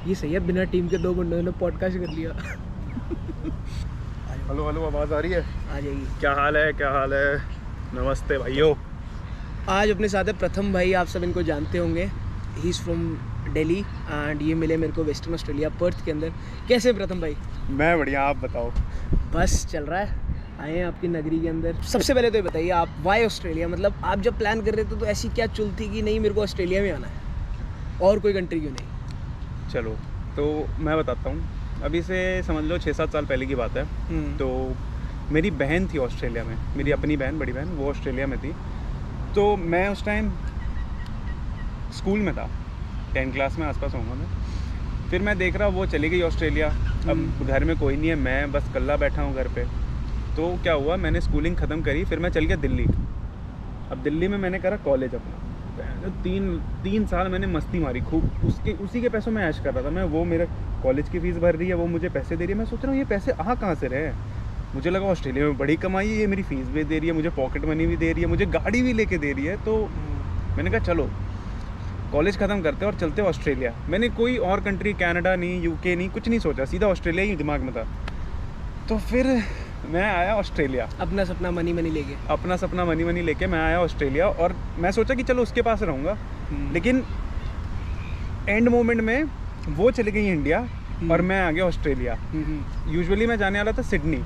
ये सही है, बिना टीम के 2 बंदों ने पॉडकास्ट कर लिया। हेलो हेलो, आवाज़ आ रही है? आ जाएगी। क्या हाल है, क्या हाल है? नमस्ते भाइयों। आज अपने साथ है प्रथम भाई, आप सब इनको जानते होंगे। He is from Delhi and ये मिले मेरे को वेस्टर्न ऑस्ट्रेलिया पर्थ के अंदर। कैसे हैं प्रथम भाई? मैं बढ़िया, आप बताओ। बस चल रहा है, आए हैं आपकी नगरी के अंदर। सबसे पहले तो ये बताइए आप वाई ऑस्ट्रेलिया, मतलब आप जब प्लान कर रहे थे तो ऐसी क्या चुल थी कि नहीं मेरे को ऑस्ट्रेलिया में आना है और कोई कंट्री क्यों नहीं? चलो तो मैं बताता हूँ। अभी से समझ लो 6-7 साल पहले की बात है। तो मेरी बहन थी ऑस्ट्रेलिया में, मेरी अपनी बहन, बड़ी बहन, वो ऑस्ट्रेलिया में थी। तो मैं उस टाइम स्कूल में था, 10th क्लास में आसपास होऊंगा मैं। फिर मैं देख रहा वो चली गई ऑस्ट्रेलिया। अब घर में कोई नहीं है, मैं बस कल्ला बैठा हूँ घर पे। तो क्या हुआ, मैंने स्कूलिंग ख़त्म करी, फिर मैं चल गया दिल्ली। अब दिल्ली में मैंने करा कॉलेज अपना। 3 साल मैंने मस्ती मारी खूब, उसी के पैसों में ऐश कर रहा था मैं। वो मेरे कॉलेज की फ़ीस भर रही है, वो मुझे पैसे दे रही है। मैं सोच रहा हूँ ये पैसे कहाँ से रहे। मुझे लगा ऑस्ट्रेलिया में बड़ी कमाई है, ये मेरी फ़ीस भी दे रही है, मुझे पॉकेट मनी भी दे रही है, मुझे गाड़ी भी लेके दे रही है। तो मैंने कहा चलो कॉलेज ख़त्म करते और चलते ऑस्ट्रेलिया। मैंने कोई और कंट्री, कनाडा नहीं, यूके नहीं, कुछ नहीं सोचा, सीधा ऑस्ट्रेलिया ही दिमाग में था। तो फिर मैं आया ऑस्ट्रेलिया, अपना सपना मनी लेके। अपना सपना मनी लेके मैं आया ऑस्ट्रेलिया। और मैं सोचा कि चलो उसके पास रहूँगा। लेकिन एंड मोमेंट में वो चली गई इंडिया और मैं आ गया ऑस्ट्रेलिया। यूजुअली मैं जाने वाला था सिडनी,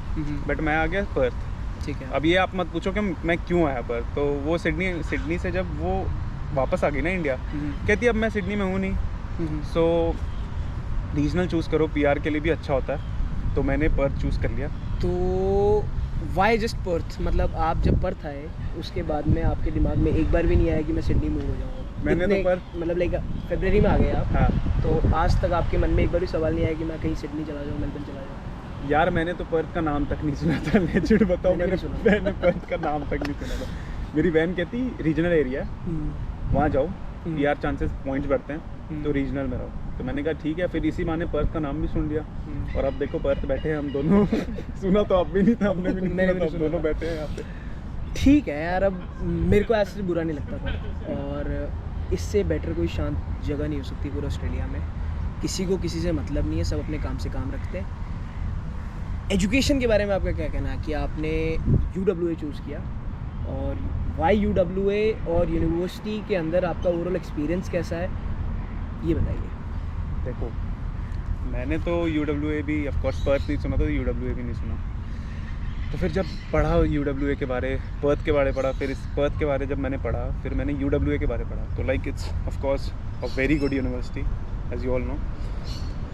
बट मैं आ गया पर्थ। ठीक है। अब ये आप मत पूछो कि मैं क्यों आया पर्थ। तो वो सिडनी से जब वो वापस आ गई ना इंडिया, कहती अब मैं सिडनी में हूँ नहीं, सो रीजनल चूज़ करो, पीआर के लिए भी अच्छा होता है। तो मैंने पर्थ चूज़ कर लिया। तो वाई जस्ट पर्थ, मतलब आप जब पर्थ आए उसके बाद में आपके दिमाग में एक बार भी नहीं आया कि मैं सिडनी मूव हो जाऊँगा? मैंने तो पर्थ, मतलब लाइक फरवरी में आ गए आप। हाँ, तो आज तक आपके मन में एक बार भी सवाल नहीं आया कि मैं कहीं सिडनी चला जाऊँ, मेलबर्न चला जाऊँ? यार मैंने तो पर्थ का नाम तक नहीं सुना था। लेजिट बताओ, मैंने पर्थ का नाम तक नहीं सुना था। मेरी बहन कहती रीजनल एरिया वहाँ जाओ, पीआर चांसेस पॉइंट्स बढ़ते हैं, तो रीजनल में रहो। तो मैंने कहा ठीक है, फिर इसी माने पर्थ का नाम भी सुन लिया। और अब देखो पर्थ बैठे हैं हम दोनों। सुना तो आप भी नहीं था, हमने भी नहीं सुना, तो हम दोनों बैठे हैं यहाँ पे। ठीक है यार, अब मेरे को ऐसे बुरा नहीं लगता था। और इससे बेटर कोई शांत जगह नहीं हो सकती पूरे ऑस्ट्रेलिया में। किसी को किसी से मतलब नहीं है, सब अपने काम से काम रखते हैं। एजुकेशन के बारे में आपका क्या कहना है कि आपने UWA चूज़ किया, और वाई UWA और यूनिवर्सिटी के अंदर आपका ओवरऑल एक्सपीरियंस कैसा है, ये बताइए। देखो मैंने तो UWA भी, ऑफकोर्स पर्थ नहीं सुना, तो UWA भी नहीं सुना। तो फिर जब पढ़ा UWA के बारे, पर्थ के बारे पढ़ा, फिर इस पर्थ के बारे जब मैंने पढ़ा, फिर मैंने UWA के बारे पढ़ा, तो like it's of course a very good university as you all know.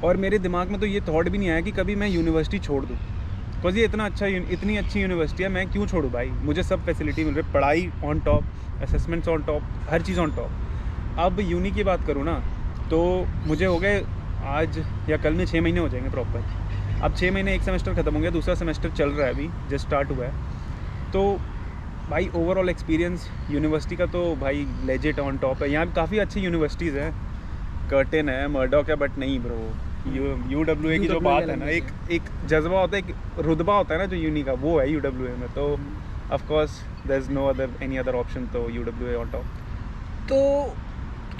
और मेरे दिमाग में तो ये थॉट भी नहीं आया कि कभी मैं यूनिवर्सिटी छोड़ दूँ, बिकॉज ये इतनी अच्छी यूनिवर्सिटी है, मैं क्यों छोड़ूँ भाई। मुझे सब फैसिलिटी मिल रही है, पढ़ाई on top, assessments on top, her cheese on top. अब यूनी की बात करूँ ना, तो मुझे हो गए आज या कल में 6 महीने हो जाएंगे प्रॉपर। अब 6 महीने, एक सेमेस्टर ख़त्म हो गया, दूसरा सेमेस्टर चल रहा है, अभी जस्ट स्टार्ट हुआ है। तो भाई ओवरऑल एक्सपीरियंस यूनिवर्सिटी का तो भाई लेजिट ऑन टॉप है। यहाँ काफ़ी अच्छी यूनिवर्सिटीज़ हैं, कर्टन है, मर्डॉक है, बट नहीं ब्रो, UWA की जो बात है ना, एक जज्बा होता है, एक रुतबा होता है ना जो यूनी का, वो है UWA में। तो of course there is no other any other option, तो UWA ऑन टॉप। तो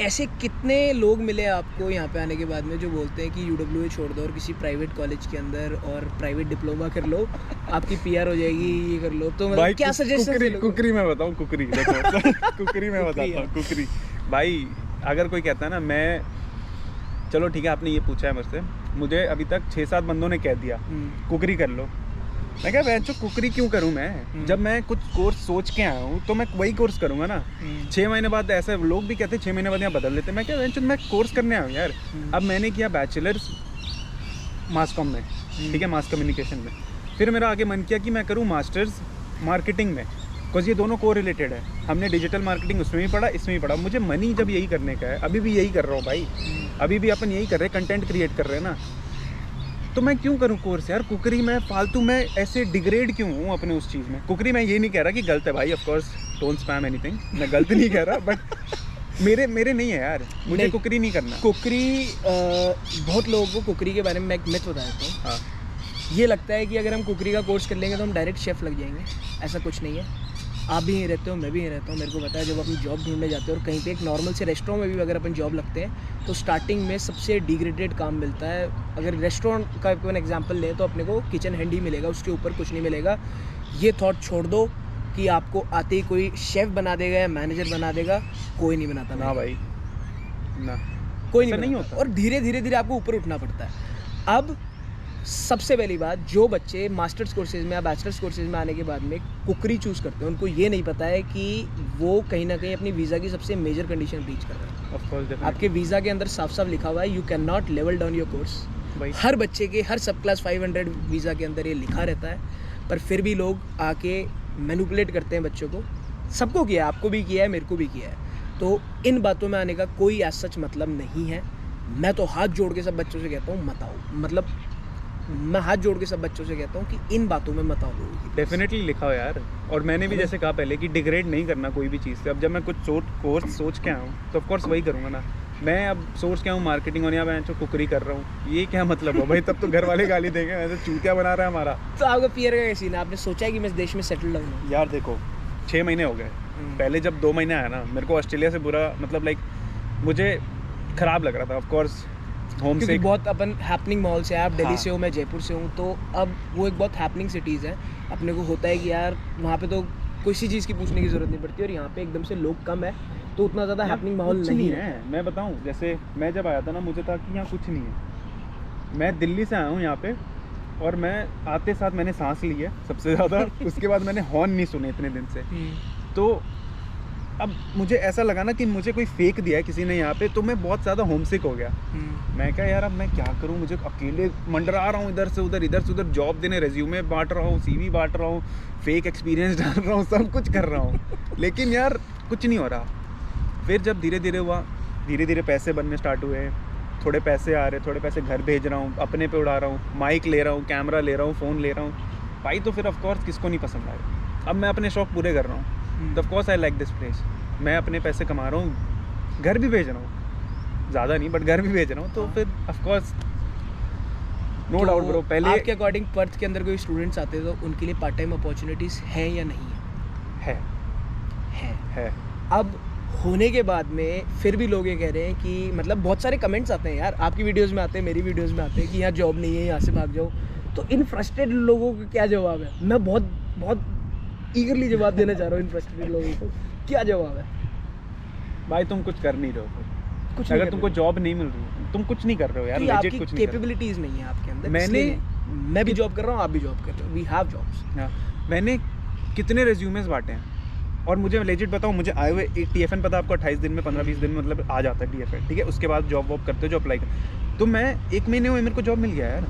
ऐसे कितने लोग मिले आपको यहाँ पे आने के बाद में जो बोलते हैं कि UWA छोड़ दो और किसी प्राइवेट कॉलेज के अंदर और प्राइवेट डिप्लोमा कर लो, आपकी PR हो जाएगी, ये कर लो? तो मतलब क्या सजेशन? कुकरी मैं बताऊँ, कुकरी देखो कुकरी मैं बताता हूँ, कुकरी भाई। अगर कोई कहता है ना, मैं चलो ठीक है, आपने ये पूछा है मुझसे, मुझे अभी तक 6-7 बंदों ने कह दिया कुकरी कर लो। मैं क्या बहन, कुकरी क्यों करूँ मैं? जब मैं कुछ कोर्स सोच के आया हूँ तो मैं वही कोर्स करूँगा ना। 6 महीने बाद, ऐसे लोग भी कहते हैं 6 महीने बाद यहाँ बदल देते हैं। मैं क्या बहन, मैं कोर्स करने आया हूँ यार। अब मैंने किया बैचलर्स मास कॉम में, ठीक है, मास कम्युनिकेशन में। फिर मेरा आगे मन किया कि मैं करूँ मास्टर्स मार्केटिंग में, बिकॉज ये दोनों को रिलेटेड है। हमने डिजिटल मार्केटिंग उसमें भी पढ़ा, इसमें भी पढ़ा। मुझे मनी जब यही करने का है, अभी भी यही कर रहा हूँ भाई, अभी भी अपन यही कर रहे हैं, कंटेंट क्रिएट कर रहे हैं ना। तो मैं क्यों करूँ कोर्स यार? कुकरी में फालतू, मैं ऐसे डिग्रेड क्यों हूँ अपने उस चीज़ में? कुकरी मैं ये नहीं कह रहा कि गलत है भाई, ऑफकोर्स डोंट स्पैम एनीथिंग, मैं गलत नहीं कह रहा, बट मेरे नहीं है यार, मुझे कुकरी नहीं करना। कुकरी बहुत लोगों को कुकरी के बारे में मैं एक मिथ बता देता हूँ। हाँ, ये लगता है कि अगर हम कुकरी का कोर्स कर लेंगे तो हम डायरेक्ट शेफ़ लग जाएंगे। ऐसा कुछ नहीं है। आप भी यहीं रहते हो, मैं भी यहीं रहता हूँ, मेरे को पता है जब अपनी जॉब ढूंढने जाते हैं और कहीं पे एक नॉर्मल से रेस्टोरेंट में भी अगर अपन जॉब लगते हैं तो स्टार्टिंग में सबसे डिग्रेडेड काम मिलता है। अगर रेस्टोरेंट का अपन एग्जांपल लें तो अपने को किचन हैंड ही मिलेगा, उसके ऊपर कुछ नहीं मिलेगा। ये थॉट छोड़ दो कि आपको आते ही कोई शेफ़ बना देगा या मैनेजर बना देगा, कोई नहीं बनाता ना भाई, ना, कोई ऐसा नहीं नहीं बनाता। होता। और धीरे धीरे धीरे आपको ऊपर उठना पड़ता है। अब सबसे पहली बात, जो बच्चे मास्टर्स कोर्सेज में या बैचलर्स कोर्सेज में आने के बाद में कुकरी चूज़ करते हैं, उनको ये नहीं पता है कि वो कहीं ना कहीं अपनी वीज़ा की सबसे मेजर कंडीशन ब्रीच कर रहे हैं। ऑफ कोर्स आपके वीज़ा के अंदर साफ साफ लिखा हुआ है, you can not level down your course. भाई, हर बच्चे के हर सब क्लास 500 वीज़ा के अंदर ये लिखा रहता है, पर फिर भी लोग आके मैनिपुलेट करते हैं बच्चों को। सबको किया है, आपको भी किया है, मेरे को भी किया है। तो इन बातों में आने का कोई एज सच मतलब नहीं है। मैं तो हाथ जोड़ के सब बच्चों से कहता हूँ मत आओ, मतलब मैं हाथ जोड़ के सब बच्चों से कहता हूँ कि इन बातों में मत आओ लोगों की। डेफिनेटली लिखा हो यार। और मैंने भी जैसे कहा पहले कि डिग्रेड नहीं करना कोई भी चीज़ से। अब जब मैं कुछ कोर्स सोच के आया हूँ तो ऑफ कोर्स वही करूँगा ना। मैं अब सोच के आया हूँ मार्केटिंग और यहाँ मैं जो कुकरी कर रहा हूँ, ये क्या मतलब है भाई? तब तो घर वाले गाली देंगे, ऐसे चूतिया बना रहा है हमारा। तो आपका पीयर का सीन है, आपने सोचा है कि मैं इस देश में सेटल डाउन हूँ? यार देखो, 6 महीने हो गए। पहले जब 2 महीने आया ना, मेरे को ऑस्ट्रेलिया से बुरा मतलब लाइक मुझे ख़राब लग रहा था। ऑफ कोर्स होम क्योंकि से बहुत अपन हैपनिंग माहौल से है। आप दिल्ली हाँ। से हो, मैं जयपुर से हूँ, तो अब वो एक बहुत हैपनिंग सिटीज़ है। अपने को होता है कि यार वहाँ पे तो किसी चीज़ की पूछने की ज़रूरत नहीं पड़ती, और यहाँ पे एकदम से लोग कम है तो उतना ज़्यादा हैपनिंग माहौल कुछ नहीं है। मैं बताऊँ, जैसे मैं जब आया था ना, मुझे था कि यहाँ कुछ नहीं है। मैं दिल्ली से आया हूँ यहाँ पे, और मैं आते साथ मैंने सांस ली है सबसे ज़्यादा। उसके बाद मैंने हॉर्न नहीं सुने इतने दिन से। तो अब मुझे ऐसा लगा ना कि मुझे कोई फेक दिया है किसी ने यहाँ पे, तो मैं बहुत ज़्यादा होमसिक हो गया। मैं क्या यार, अब मैं क्या करूँ? मुझे अकेले मंडरा रहा हूँ इधर से उधर जॉब देने, रेज्यूमे बांट रहा हूँ, CV बांट रहा हूँ, फेक एक्सपीरियंस डाल रहा हूँ, सब कुछ कर रहा हूँ, लेकिन यार कुछ नहीं हो रहा। फिर जब धीरे धीरे हुआ, धीरे धीरे पैसे बनने स्टार्ट हुए, थोड़े पैसे आ रहे, थोड़े पैसे घर भेज रहा हूँ, अपने पे उड़ा रहा हूँ, माइक ले रहा हूँ, कैमरा ले रहा हूँ, फ़ोन ले रहा हूँ भाई। तो फिर ऑफकोर्स किसको नहीं पसंद आए। अब मैं अपने शौक पूरे कर रहा हूँ, तो of course I like this place. मैं अपने पैसे कमा रहा हूँ, घर भी भेज रहा हूँ, ज़्यादा नहीं बट घर भी भेज रहा हूँ। तो फिर ऑफकोर्स नो डाउट ब्रो। पहले आपके अकॉर्डिंग पर्थ के अंदर कोई स्टूडेंट्स आते हैं तो उनके लिए पार्ट टाइम अपॉर्चुनिटीज़ हैं या नहीं है? है। अब होने के बाद में फिर भी लोग ये कह रहे हैं कि मतलब बहुत सारे कमेंट्स आते हैं यार, आपकी वीडियोस में आते हैं, मेरी वीडियोस में आते हैं कि यहाँ जॉब नहीं है, यहाँ से भाग जाओ। तो इन फ्रस्ट्रेटेड लोगों का क्या जवाब है? मैं बहुत बहुत ईगरली जवाब देना चाह रहा हूँ इन फ्रस्ट्रेटेड लोगों को। क्या जवाब है भाई? तुम कुछ कर नहीं रहे हो फिर। कुछ नहीं अगर कर तुमको रहे जॉब नहीं मिल रही है, तुम कुछ नहीं कर रहे हो यार, कि legit आपकी कुछ नहीं कर रहे हो। कैपेबिलिटीज़ नहीं है आपके अंदर। मैंने- इसलिए नहीं। मैं भी जॉब कर रहा हूँ, आप भी जॉब कर रहे हो, वी हैव जॉब्स। हाँ, मैंने कितने रेज्यूमेस बांटे हैं, और मुझे लेजिट बताऊँ, मुझे आए हुए TFN पता आपको 28 दिन में, 15-20 दिन में मतलब आ जाता है TFN, ठीक है। उसके बाद जॉब वॉब करते हो, जो अप्लाई कर, तो मैं 1 महीने में मेरे को जॉब मिल गया यार।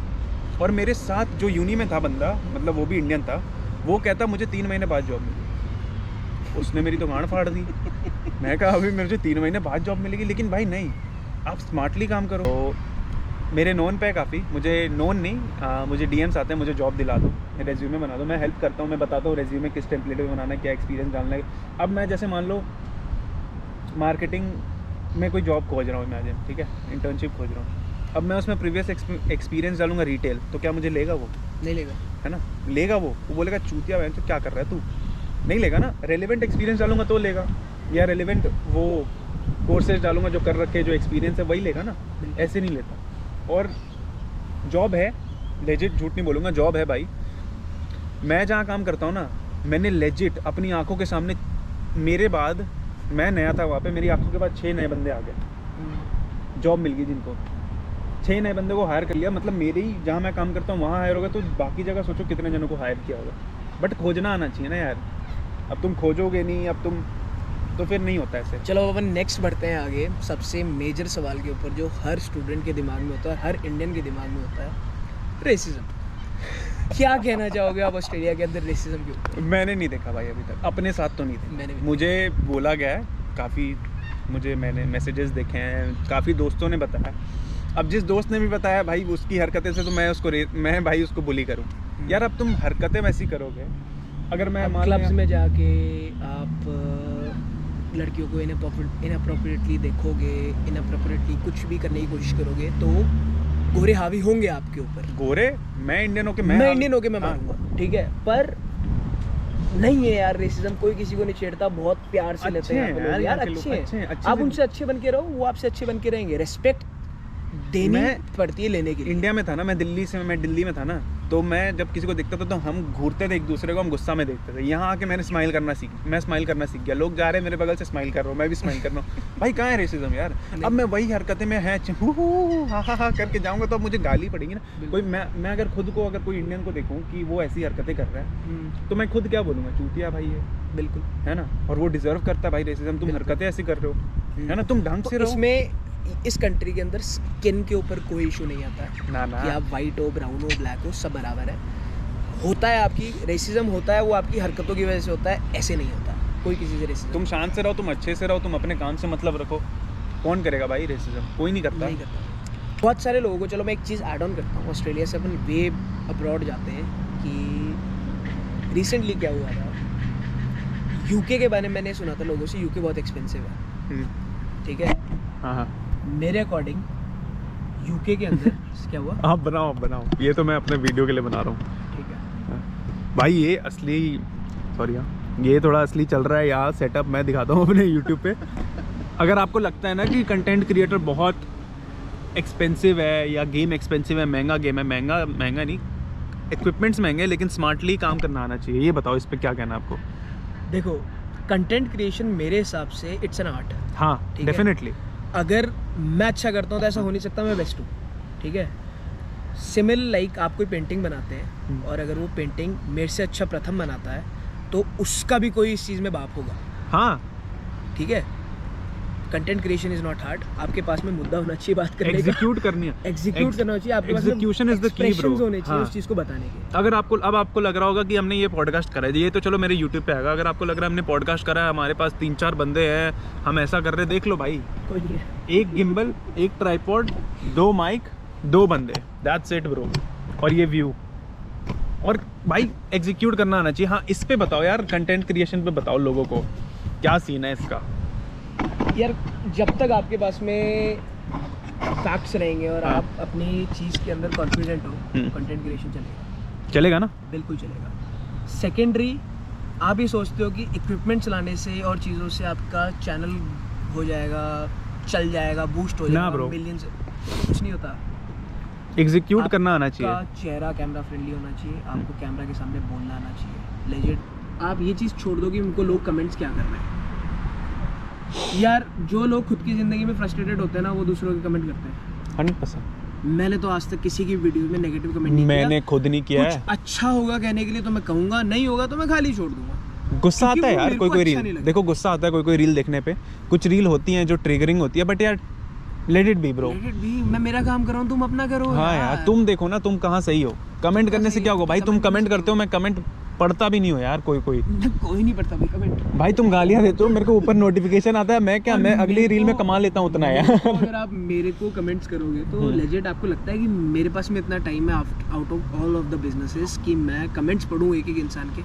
और मेरे साथ जो यूनी में था बंदा, मतलब वो भी इंडियन था, वो कहता मुझे 3 महीने बाद जॉब मिली। उसने मेरी तो गांड फाड़ दी। मैं कहा अभी मुझे 3 महीने बाद जॉब मिलेगी, लेकिन भाई नहीं, आप स्मार्टली काम करो। तो मेरे नोन पे काफ़ी, मुझे नोन नहीं, मुझे DMs आते हैं, मुझे जॉब दिला दो, रेज्यूमे बना दो। मैं हेल्प करता हूँ, मैं बताता हूँ रेज्यूमे किस टेम्पलेट में बनाना है, क्या एक्सपीरियंस डालना है। अब मैं जैसे मान लो मार्केटिंग में कोई जॉब खोज रहा हूँ, इमेजिन, ठीक है, इंटर्नशिप खोज रहा हूँ। अब मैं उसमें प्रीवियस एक्सपीरियंस डालूंगा रिटेल, तो क्या मुझे लेगा वो? नहीं लेगा। है ना, लेगा वो बोलेगा चूतिया बहन, तो क्या कर रहा है तू? नहीं लेगा ना। रेलेवेंट एक्सपीरियंस डालूंगा तो लेगा, या रेलेवेंट वो कोर्सेज डालूंगा जो कर रखे, जो एक्सपीरियंस है वही लेगा ना, ऐसे नहीं लेता। और जॉब है, लेजिट झूठ नहीं बोलूँगा, जॉब है भाई। मैं जहाँ काम करता हूँ ना, मैंने लेजिट अपनी आंखों के सामने, मेरे बाद मैं नया था वहाँ पे, मेरी आंखों के बाद 6 नए बंदे आ गए, जॉब मिल गई जिनको। 6 नए बंदे को हायर कर लिया, मतलब मेरे ही जहाँ मैं काम करता हूँ वहाँ हायर होगा, तो बाकी जगह सोचो कितने जनों को हायर किया होगा। बट खोजना आना चाहिए ना यार। अब तुम खोजोगे नहीं, अब तुम तो फिर नहीं होता ऐसे। चलो अपन नेक्स्ट बढ़ते हैं आगे, सबसे मेजर सवाल के ऊपर जो हर स्टूडेंट के दिमाग में होता है, हर इंडियन के दिमाग में होता है, रेसिज्म। क्या कहना चाहोगे आप ऑस्ट्रेलिया के अंदर रेसिज्म के ऊपर? मैंने नहीं देखा भाई अभी तक, अपने साथ तो नहीं मैंने देखा। भी मुझे बोला गया है काफ़ी, मैंने मैसेजेस देखे हैं, काफ़ी दोस्तों ने बताया। अब जिस दोस्त ने भी बताया भाई उसकी हरकतें से, तो मैं भाई उसको बुली करूँ यार? अब तुम हरकतें वैसी करोगे, अगर मैं क्लब्स में जाके आप लड़कियों को इनअप्रोप्रिएटली देखोगे, इनअप्रोप्रिएटली कुछ भी करने की कोशिश करोगे, तो गोरे हावी होंगे आपके ऊपर। गोरे, मैं इंडियन होके मैं इंडियन होके मैं हाँ। मानूंगा, ठीक है, पर नहीं है यार रेसिज्म, कोई किसी को नहीं छेड़ता, बहुत प्यार से लेते हैं अच्छे यहाँ पे हैं लोग, यार, यार यहाँ के अच्छे लोग हैं। अच्छे हैं, अच्छे आप से- उनसे अच्छे बन के रहो, वो आपसे अच्छे बन के रहेंगे। रिस्पेक्ट देनी पड़ती है लेने के लिए। इंडिया में था ना, मैं दिल्ली में था ना, तो मैं जब किसी को देखता था तो हम घूरते थे एक दूसरे को, हम गुस्सा में देखते थे। यहाँ आके मैं स्माइल करना सीख गया। लोग जा रहे हैं मेरे बगल से, स्माइल कर रहा हूँ, मैं भी स्माइल कर रहा हूँ। भाई कहाँ है रेसिज्म यार? अब मैं वही हरकतें में है हा करके जाऊँगा तो अब मुझे गाली पड़ेगी ना। कोई मैं अगर खुद को, अगर कोई इंडियन को देखूँ कि वो ऐसी हरकतें कर रहा है, तो मैं खुद क्या बोलूँगा? चूतिया भाई है, बिल्कुल है ना? और वो डिजर्व करता है भाई रेसिज्म। तुम हरकतें ऐसी कर रहे हो, है ना? तुम ढंग से तो रहो। इसमें इस कंट्री के अंदर स्किन के ऊपर कोई इशू नहीं आता है ना ना कि आप वाइट हो, ब्राउन हो, ब्लैक हो, सब बराबर है। होता है आपकी रेसिज्म होता है, वो आपकी हरकतों की वजह से होता है, ऐसे नहीं होता कोई किसी से रेसिज्म। तुम शांत से रहो, तुम अच्छे से रहो, तुम अपने काम से मतलब रखो। कौन करेगा भाई रेसिज्म? कोई नहीं करता। नहीं करता बहुत सारे लोगों को। चलो मैं एक चीज़ ऐड ऑन करता हूँ, ऑस्ट्रेलिया से अपन वे अब्रॉड जाते हैं कि रिसेंटली क्या हुआ था। यूके के बारे में मैंने सुना था लोगों से, यूके बहुत एक्सपेंसिव है, ठीक है? हाँ हाँ, मेरे अकॉर्डिंग यूके के अंदर क्या हुआ, आप बनाओ। ये तो मैं अपने वीडियो के लिए बना रहा हूँ ठीक है? भाई। ये असली, सॉरी हाँ, ये थोड़ा असली चल रहा है यहाँ सेटअप, मैं दिखाता हूँ अपने यूट्यूब पे। अगर आपको लगता है ना कि कंटेंट क्रिएटर बहुत एक्सपेंसिव है या गेम एक्सपेंसिव है, महंगा गेम है, महंगा नहीं, इक्विपमेंट्स महंगे हैं, लेकिन स्मार्टली काम करना आना चाहिए। ये बताओ इस पर क्या कहना है आपको? देखो, कंटेंट क्रिएशन मेरे हिसाब से इट्स एन आर्ट। हाँ ठीक है। डेफिनेटली। अगर मैं अच्छा करता हूँ तो ऐसा हो नहीं सकता मैं बेस्ट हूँ, ठीक है? सिमिल लाइक आप कोई पेंटिंग बनाते हैं और अगर वो पेंटिंग मेरे से अच्छा प्रथम बनाता है तो उसका भी कोई इस चीज़ में बाप होगा, हाँ, ठीक है? Content creation is not hard. आपके पास में मुद्दा होना चाहिए बात करने का, एग्जीक्यूट करनी है, एग्जीक्यूट करना चाहिए, आपके पास में execution is the key, bro. expressions होने चाहिए हाँ। उस चीज़ को बताने के। अगर आपको लग रहा होगा कि हमने ये पॉडकास्ट करा है, ये तो चलो मेरे यूट्यूब पे आएगा। अगर आपको लग रहा है हमने पॉडकास्ट करा है, हमारे पास 3-4 बंदे हैं, हम ऐसा कर रहे हैं, देख लो भाई, कोई नहीं है। एक गिम्बल, एक ट्राइपॉड, 2 माइक, 2 बंदे, दैट्स इट ब्रो। और ये व्यू, और भाई एग्जीक्यूट करना आना चाहिए। हाँ, इस पे बताओ यार, कंटेंट क्रिएशन पे बताओ लोगों को क्या सीन है इसका। यार जब तक आपके पास में फैक्ट्स रहेंगे और हाँ। आप अपनी चीज़ के अंदर कॉन्फिडेंट हो, हम्म। कंटेंट क्रिएशन चलेगा, चलेगा ना? बिल्कुल चलेगा। सेकेंडरी, आप ये सोचते हो कि इक्विपमेंट्स लाने से और चीज़ों से आपका चैनल हो जाएगा, चल जाएगा, बूस्ट हो ना जाएगा, bro। मिलियंस, कुछ नहीं होता। एग्जीक्यूट करना आना आपका चाहिए। चेहरा कैमरा फ्रेंडली होना चाहिए, आपको कैमरा के सामने बोलना आना चाहिए, लेजिट। आप ये चीज़ छोड़ दो कि उनको लोग कमेंट्स क्या कर रहे हैं। यार जो लोग खुद की ज़िंदगी में फ्रस्ट्रेटेड होते हैं ना, वो दूसरों के कमेंट करते हैं। 100%। मैंने तो आज तक किसी की वीडियो में नेगेटिव कमेंट नहीं किया। मैंने खुद नहीं किया कुछ है। अच्छा होगा कहने के लिए तो मैं कहूँगा, नहीं होगा तो मैं खाली छोड़ दूंगा। गुस्सा क्योंकि आता है वो यार मेरे को कोई अच्छा रील, नहीं लगता। देखो गुस्सा आता है कोई रील देखने पे। कुछ रील होती हैं जो ट्रिगरिंग होती है, बट यार let it be bro. Let it be, मैं मेरा काम कर रहा हूँ, तुम अपना करो। हाँ यार, तुम देखो ना, तुम कहाँ सही हो। कमेंट करने से क्या होगा भाई? तुम कमेंट करते हो, मैं कमेंट पढ़ता भी नहीं हो यार। कोई कोई नहीं पढ़ता भाई कमेंट। भाई तुम गालियाँ देते हो, मेरे को ऊपर नोटिफिकेशन आता है, मैं अगली रील में कमा लेता हूँ उतना यार। अगर आप मेरे को कमेंट्स करोगे तो लेजिट आपको लगता है कि मेरे पास में इतना टाइम है out of all of the businesses कि मैं कमेंट्स पढूं एक एक इंसान के?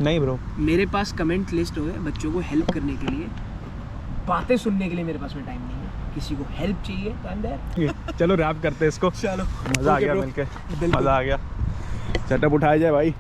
नहीं ब्रो, मेरे पास कमेंट लिस्ट हो है बच्चों को हेल्प करने के लिए, बातें सुनने के लिए मेरे पास में टाइम नहीं है। किसी को हेल्प चाहिए तो आई एम देयर। चलो रैप करते हैं इसको। चलो, मज़ा आ Okay गया bro, मिलके, बिल्कुल। मज़ा आ गया। सेटअप उठाया जाए भाई।